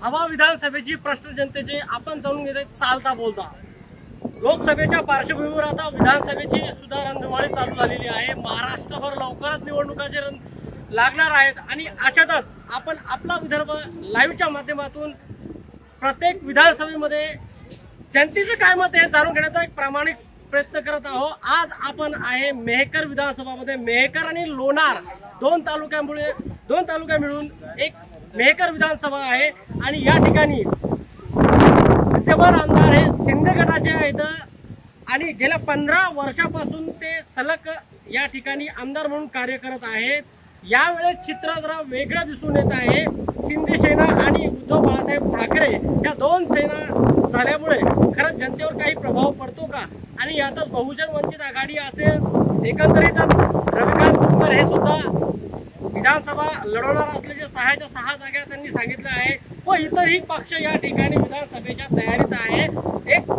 हवा विधानसभेची प्रश्न जनतेचे आपण जाणून घेतोय चालता बोलता। लोकसभेच्या पार्श्वभूमीवर आता विधानसभेची सुद्धा रणधुमाळी चालू झालेली आहे। महाराष्ट्रभर लवकरच निवडणुकाचे रण लागणार आहेत आणि अशातच आपण आपला विदर्भ लाईव्हच्या माध्यमातून प्रत्येक विधानसभेमध्ये जनतेचं काय मत आहे जाणून घेण्याचा एक प्रामाणिक प्रयत्न करत आहोत। आज आपण आहे मेहकर विधानसभामध्ये। मेहकर आणि लोणार दोन तालुक्या मिळून एक मेहकर विधानसभा आहे आणि या ठिकाणी विद्यमान आमदार हे शिंदे गटाचे आहेत आणि गेल्या 15 वर्षापासून ते सलग या ठिकाणी आमदार म्हणून कार्य करत आहेत। यावेळेस चित्र जरा वेगळं दिसून येत आहे। शिंदे सेना आणि उद्धव बाळासाहेब ठाकरे या दोन सेना झाल्यामुळे खरंच जनतेवर काही प्रभाव पडतो का? आणि यातच बहुजन वंचित आघाडी असेल एकंदरीतच रविकांत तुपकर हे सुद्धा विधानसभा लढवणार असल्याचे 6 जागा त्यांनी सांगितलं आहे व इतरही पक्ष या ठिकाणी विधानसभेच्या तयारीत आहे। एक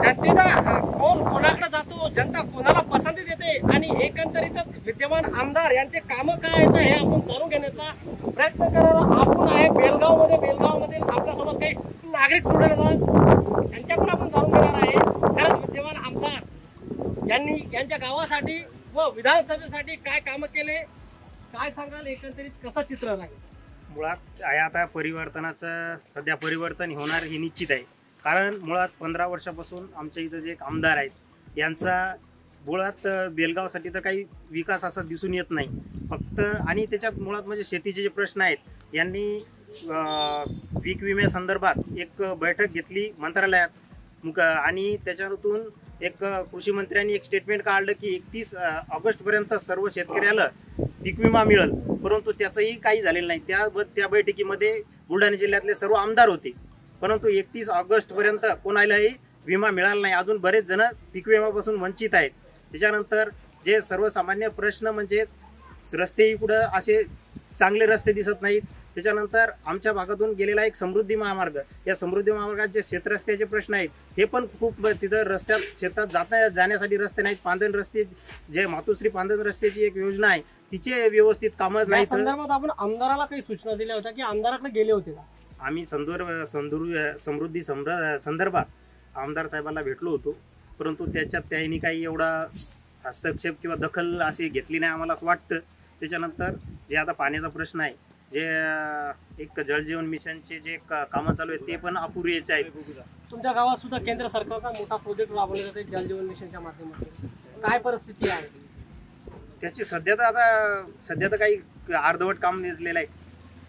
जनतेचा कोण कोणाकडे जातो, जनता कोणाला पसंती देते आणि एकंदरीतच विद्यमान आमदार यांचे कामं काय आहेत हे आपण जाणून घेण्याचा प्रयत्न करणार आपण आहे बेलगावमध्ये आपल्यासोबत काही नागरिक जोडले जातात त्यांच्याकडून आपण जाणून घेणार आहे खरंच विद्यमान आमदार यांनी यांच्या गावासाठी व विधानसभेसाठी काय कामं केले, काय सांगाल, एकंदरीत कसं चित्र राहील? मुळात आता परिवर्तनाचं सध्या परिवर्तन होणार हे निश्चित आहे। कारण मुळात 15 वर्षापासून आमच्या इथं जे एक आमदार आहेत यांचा मुळात बेलगावसाठी तर काही विकास असा दिसून येत नाही फक्त। आणि त्याच्यात मुळात म्हणजे शेतीचे जे प्रश्न आहेत यांनी पीक विम्यासंदर्भात एक बैठक घेतली मंत्रालयात आणि त्याच्यातून एक कृषी मंत्र्यांनी एक स्टेटमेंट काढलं की 31 ऑगस्टपर्यंत सर्व शेतकऱ्याला पीक विमा मिळेल, परंतु त्याचंही काही झालेलं नाही। त्या बैठकीमध्ये बुलढाणा जिल्ह्यातले सर्व आमदार होते, परंतु 31 ऑगस्टपर्यंत कोणालाही विमा मिळाला नाही। अजून बरेच जण पीक विम्यापासून वंचित आहेत। त्याच्यानंतर जे सर्वसामान्य प्रश्न म्हणजेच रस्तेही कुठं असे चांगले रस्ते दिसत नाहीत। त्याच्यानंतर आमच्या भागातून गेलेला एक समृद्धी महामार्ग, या समृद्धी महामार्गात जे शेतरस्त्याचे प्रश्न आहेत हे पण खूप तिथं रस्त्यात शेतात जाण्यासाठी रस्ते नाहीत। पांदन रस्ते जे मातोश्री पांदन रस्त्याची एक योजना आहे तिचे व्यवस्थित कामं नाही। संदर्भात आपण आमदाराला काही सूचना दिल्या होत्या की आमदाराकडे गेले होते का? आम्ही समृद्धी संदर्भात आमदार साहेबांना भेटलो होतो, परंतु त्याच्यात त्यांनी काही एवढा हस्तक्षेप किंवा दखल अशी घेतली नाही आम्हाला असं वाटतं। त्याच्यानंतर जे आता पाण्याचा प्रश्न आहे, जे एक जलजीवन मिशनचे जे कामं चालू आहेत ते पण अपुरेच आहेत। तुमच्या गावात सुद्धा केंद्र सरकारचा मोठा प्रोजेक्ट राबवला जाते जलजीवन मिशनच्या माध्यमातून, काय परिस्थिती आहे त्याची? सध्या तर काही अर्धवट काम निजलेलं आहे।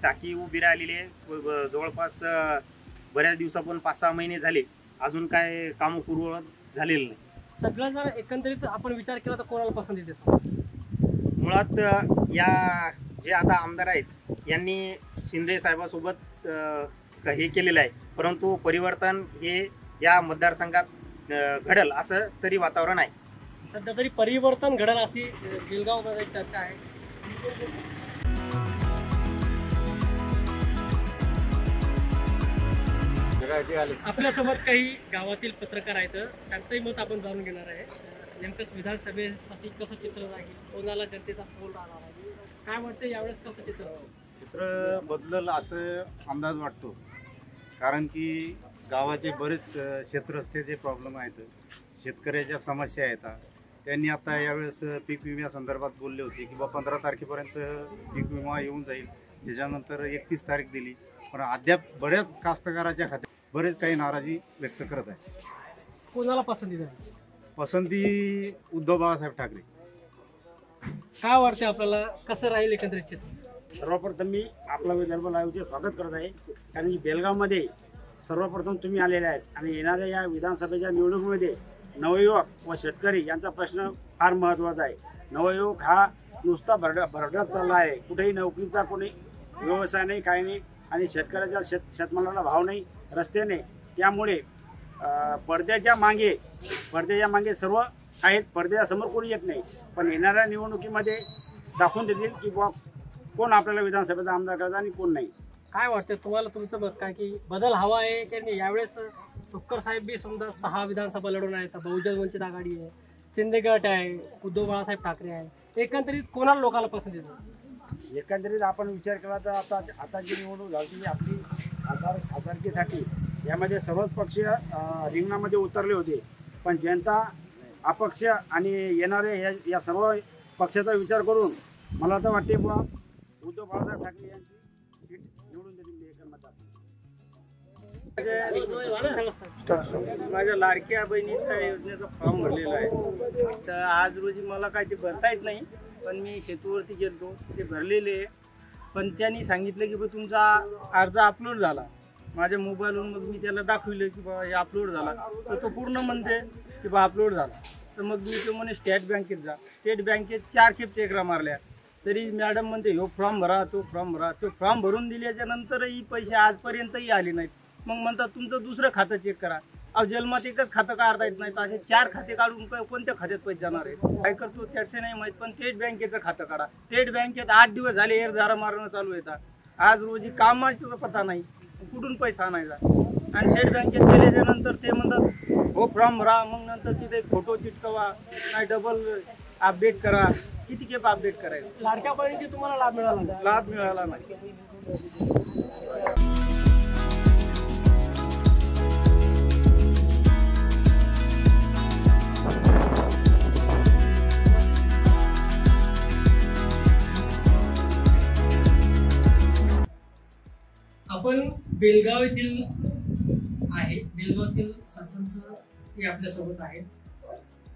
टाकी उभी राहिलेली आहे जवळपास बऱ्याच दिवसापासून 5-6 महिने झाले, अजून काय काम पूर्ववत झालेलं नाही। सगळं जर एकंदरीत आपण विचार केला तर कोणाला पसंती देतो? मुळात या जे आता आमदार आहेत यांनी शिंदे साहेबांसोबत हे केलेलं आहे, परंतु परिवर्तन हे या मतदारसंघात घडेल असं तरी वातावरण आहे। सध्या तरी परिवर्तन घडेल अशी बेलगावमध्ये चर्चा आहे। आपल्यासोबत काही गावातील पत्रकार आहेत, त्यांचंही मत आपण जाणून घेणार आहे। नेमकंच विधानसभेसाठी कसं चित्र राहील, कोणाला जनतेचा कौल राहणार आहे, काय वाटतं यावेळेस कसं चित्र बदलल असं अंदाज वाटतो? कारण की गावाचे बरेच क्षेत्ररस्त्याचे प्रॉब्लेम आहेत, शेतकऱ्याच्या समस्या आहेत। त्यांनी आता यावेळेस पीक विम्यासंदर्भात बोलले होते की 15 तारखेपर्यंत पीक विमा येऊन जाईल, त्याच्यानंतर 31 तारीख दिली, पण अद्याप बऱ्याच कास्तकाराच्या खात्यात बरेच काही नाराजी व्यक्त करत आहे। कोणाला पसंती द्यावी? पसंती उद्धव बाळासाहेब ठाकरे। काय वाटते आपल्याला, कसं राहील एकंदरीत चित्र? सर्वप्रथम मी आपला विदर्भ लाईव्हचे स्वागत करत आहे, कारण की बेलगावमध्ये सर्वप्रथम तुम्ही आलेले आहेत आणि येणाऱ्या या विधानसभेच्या निवडणुकीमध्ये नवयुवक व शेतकरी यांचा प्रश्न फार महत्त्वाचा आहे। नवयुवक हा नुसता भरडत चालला आहे, कुठेही नोकरीचा कोणी व्यवसाय नाही, काही नाही, आणि शेतकऱ्याच्या शेतमालाला भाव नाही, रस्ते नाही। त्यामुळे पडद्याच्या मागे सर्व आहेत, पडद्यासमोर कोणी येत नाही, पण येणाऱ्या निवडणुकीमध्ये दाखवून देतील की कोण आपल्याला विधानसभेचा आमदार करतात आणि कोण नाही। काय वाटतं तुम्हाला, तुमचं मत काय की बदल हवा आहे की नाही? यावेळेस तुपकर साहेब बी समजा 6 विधानसभा लढवून आहेत, बहुजन वंचित आघाडी आहे, शिंदे गट आहे, उद्धव बाळासाहेब ठाकरे आहे, एकंदरीत कोणाला लोकांना पसंती देतात? एकंदरीत आपण विचार केला तर आता जी निवडणूक झाली आपली खासदारकीसाठी यामध्ये सर्वच पक्ष रिंगणामध्ये उतरले होते, पण जनता अपक्ष आणि येणारे या सर्व पक्षाचा विचार करून मला तर वाटते बुवा उद्धव बाळासाहेब ठाकरे यांची सीट निवडून देतील माझ्या लाडक्या बहिणीच्या योजनेचा फॉर्म भरलेला आहे. तर आज रोजी मला काय ते भरता येत नाही, पण मी सेतूवरती गेलतो ते भरलेले आहे. पण त्यांनी सांगितलं की बा तुमचा अर्ज अपलोड झाला. माझ्या मोबाईलवरून मग मी त्याला दाखविलं की बाबा हे अपलोड झाला, तर तो पूर्ण म्हणते की बा अपलोड झाला. तर मग मी तो म्हणे स्टेट बँकेत जा. स्टेट बँकेत 4 खेप चेकरा मारल्या, तरी मॅडम म्हणते ह्यो फॉर्म भरा, तो फॉर्म भरा. तो फॉर्म भरून दिल्याच्या नंतरही पैसे आजपर्यंतही आले नाहीत. मग म्हणतात तुमचं दुसरं खातं चेक करा. अहो जन्मात एकच खातं काढता येत नाही, तर असे 4 खाते काढून कोणत्या खात्यात पैसे जाणार आहे? काय करतो त्याचे नाही माहीत, पण स्टेट बँकेचं खातं काढा. स्टेट बँकेत 8 दिवस झाले एरझारा मारणं चालू येतात. आज रोजी कामाचा पत्ता नाही, कुठून पैसा आणायचा? आणि स्टेट बँकेत गेल्याच्या नंतर ते म्हणतात हो फॉर्म भरा. मग नंतर तिथे फोटो चिटकवा, नाही डबल अपडेट करा. किती खेप अपडेट करायचं? लाडक्या बहिणीचे तुम्हाला लाभ मिळाला नाही? लाभ मिळाला नाही. आपण बेलगाव येथील आहे. बेलगावातील सरपंच हे आपल्यासोबत आहेत.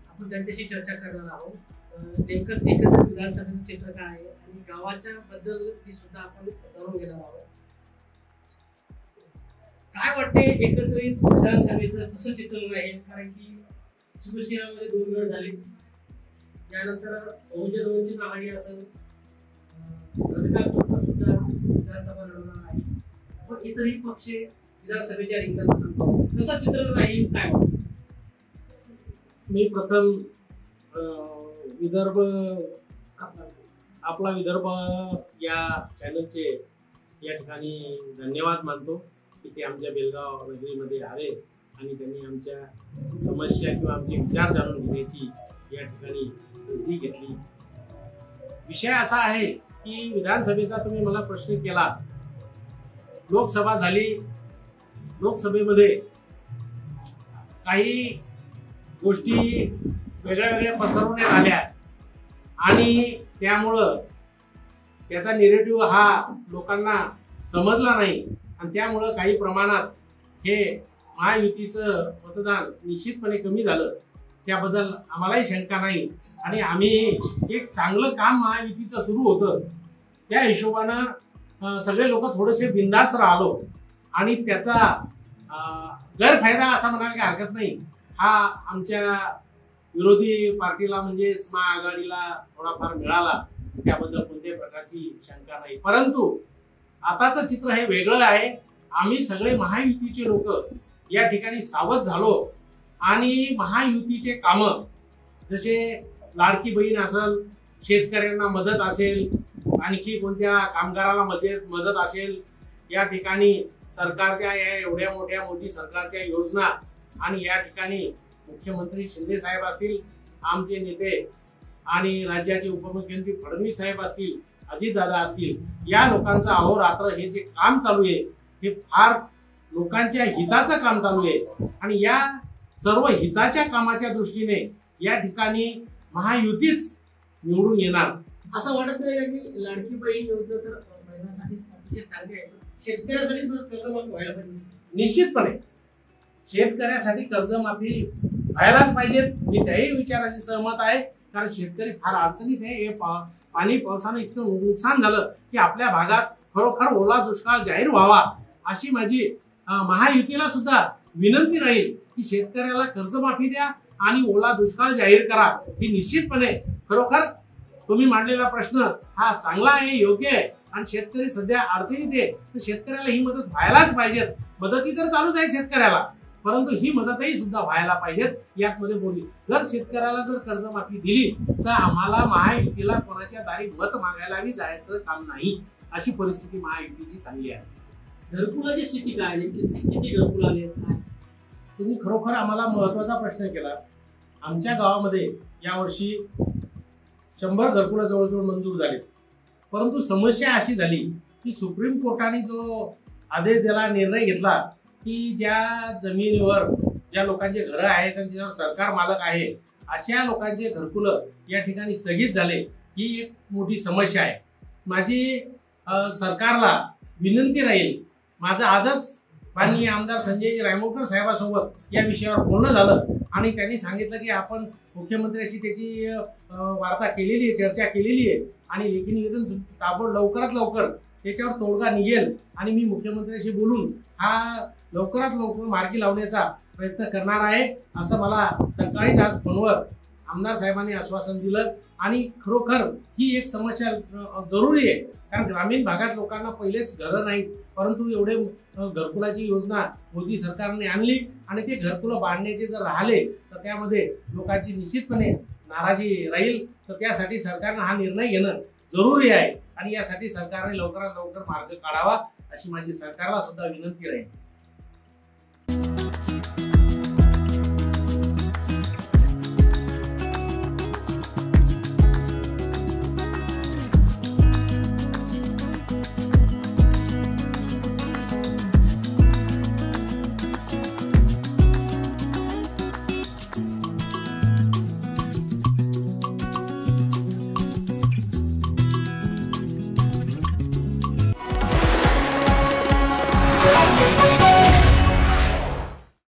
आपण त्यांच्याशी चर्चा करणार आहोत. नेमकंच एकत्र विधानसभेचं चित्र काय आहे आणि गावाच्या बद्दल ही सुद्धा आपण जाणून घेणार आहोत. काय वाटते एकत्रित विधानसभेचं कसं चित्र राहील? कारण की शिवसेनेमध्ये 2 गट झाले, यानंतर बहुजन वंचित आघाडी असेल, घटकातून सुद्धा विधानसभा लढवणार आहे, पण इतरही पक्ष विधानसभेच्या रिंगणात कसं चित्र राहील काय वाटतं? मी प्रथम विदर्भ आपला विदर्भ या चॅनलचे या ठिकाणी धन्यवाद मानतो की ते आमच्या बेलगाव नगरीमध्ये आले आणि त्यांनी आमच्या समस्या किंवा आमचे विचार जाणून घेण्याची या ठिकाणी संधी घेतली. विषय असा आहे की विधानसभेचा तुम्ही मला प्रश्न केला. लोकसभा झाली, लोकसभेमध्ये काही गोष्टी वेगळ्या वेगळ्या पसरवण्यात आल्या आणि त्यामुळं त्याचा निगेटिव्ह हा लोकांना समजला नाही आणि त्यामुळं काही प्रमाणात हे महायुतीचं मतदान निश्चितपणे कमी झालं. त्याबद्दल आम्हालाही शंका नाही आणि आम्ही एक चांगलं काम महायुतीचं सुरू होतं त्या हिशोबानं सगळे लोक थोडेसे बिनधास्त राहिलो आणि त्याचा गैरफायदा असा म्हणायला काही हरकत नाही. हा आमच्या विरोधी पार्टीला म्हणजेच महाआघाडीला थोडाफार मिळाला, त्याबद्दल कोणत्याही प्रकारची शंका नाही. परंतु आताचं चित्र हे वेगळं आहे. आम्ही सगळे महायुतीचे लोक या ठिकाणी सावध झालो आणि महायुतीचे कामं जसे लाडकी बहीण असेल, शेतकऱ्यांना मदत असेल, आणखी कोणत्या कामगाराला मदत असेल, या ठिकाणी सरकारच्या या एवढ्या मोठी सरकारच्या योजना आणि या ठिकाणी मुख्यमंत्री शिंदे साहेब असतील, आमचे नेते आणि राज्याचे उपमुख्यमंत्री फडणवीस साहेब असतील, अजितदादा असतील, या लोकांचं अहोरात्र हे जे काम चालू आहे हे फार लोकांच्या हिताचं काम चालू आहे आणि या सर्व हिताच्या कामाच्या दृष्टीने या ठिकाणी महायुतीच निवडून येणार. असं वाटत नाही की लाडकी बहीण योजना तर महिलांसाठी चांगली आहे, शेतकऱ्यासाठी कर्जमाफी व्हायला पाहिजे? निश्चितपणे शेतकऱ्यासाठी कर्जमाफी व्हायलाच पाहिजे. मी त्याही विचाराशी सहमत आहे, कारण शेतकरी फार अडचणीत आहे. हे पाणी पावसानं इतकं नुकसान झालं की आपल्या भागात खरोखर ओला दुष्काळ जाहीर व्हावा अशी माझी महायुतीला सुद्धा विनंती राहील की शेतकऱ्याला कर्जमाफी द्या आणि ओला दुष्काळ जाहीर करा. ही निश्चितपणे खरोखर तुम्ही मांडलेला प्रश्न हा चांगला आहे, योग्य आहे आणि शेतकरी सध्या अडचणीत आहे, तर शेतकऱ्याला ही मदत व्हायलाच पाहिजे. मदती तर चालूच आहे शेतकऱ्याला, परंतु ही मदतही सुद्धा व्हायला पाहिजेत. यामध्ये बोलली जर शेतकऱ्याला जर कर्जमाफी दिली तर आम्हाला महायुतीला कोणाच्या दारी मत मागायलाही जायचं काम नाही, अशी परिस्थिती महायुतीची चांगली आहे. घरकुलाची स्थिती काय आहे? किती घरकुल आले? तुम्ही खरोखर आम्हाला महत्वाचा प्रश्न केला. आमच्या गावामध्ये यावर्षी 100 घरकुलं जवळजवळ मंजूर झाले परंतु समस्या अशी झाली की सुप्रीम कोर्टाने जो आदेश दिला, निर्णय घेतला की ज्या जमिनीवर ज्या लोकांचे घरं आहेत आणि ज्यावर सरकार मालक आहे अशा लोकांचे घरकुलं या ठिकाणी स्थगित झाले, ही एक मोठी समस्या आहे. माझी सरकारला विनंती राहील, माझं आजच माननीय आमदार संजय रायमोळकर साहेबांसोबत या विषयावर बोलणं झालं आणि त्यांनी सांगितलं की आपण मुख्यमंत्र्यांशी त्याची वार्ता केलेली आहे, चर्चा केलेली आहे आणि लेखी निवेदन लवकरात लवकर त्याच्यावर तोडगा निघेल आणि मी मुख्यमंत्र्यांशी बोलून हा लवकरात लवकर मार्गी लावण्याचा प्रयत्न करणार आहे, असं मला सकाळीच आज फोनवर आमदार साहेबांनी आश्वासन दिलं. आणि खरोखर ही एक समस्या जरुरी आहे, कारण ग्रामीण भागात लोकांना पहिलेच घरं नाहीत, परंतु एवढे घरकुलाची योजना मोदी सरकारने आणली आणि ते घरकुलं बांधण्याचे जर राहिले तर त्यामध्ये लोकांची निश्चितपणे नाराजी राहील. तर त्यासाठी सरकारनं हा निर्णय घेणं जरुरी आहे आणि यासाठी सरकारने लवकरात लवकर मार्ग काढावा अशी माझी सरकारला सुद्धा विनंती राहील.